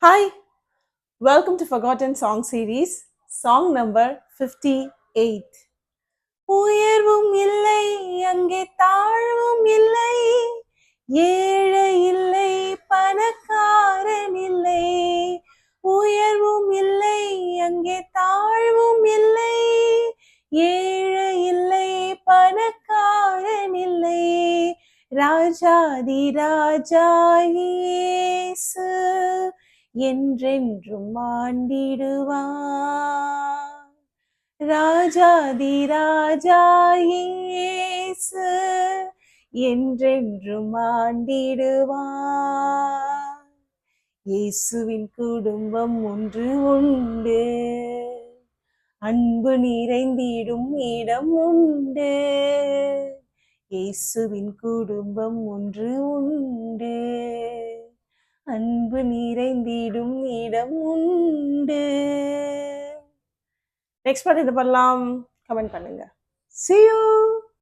Hi, welcome to Forgotten Song Series, song number 58. உயர்வும் இல்லை அங்கே தாழ்வும் இல்லை, ஏழை இல்லை பணக்காரன் இல்லை. உயர்வும் இல்லை அங்கே தாழ்வும் இல்லை, ஏழை இல்லை பணக்காரன் இல்லை. ராஜாதி ராஜா இயேசு என்றென்றும் ஆண்டிடுவார். ராஜாதி ராஜா இயேசு என்றென்றும் ஆண்டிடுவார். இயேசுவின் குடும்பம் ஒன்று உண்டு, அன்பு நிறைந்திடும் இடம் உண்டு. இயேசுவின் குடும்பம் ஒன்று உண்டு, அன்பு நிறைந்திடும் இடம் உண்டு. நெக்ஸ்ட் பாட்டு இது பண்ணலாம், கமெண்ட் பண்ணுங்க. See you.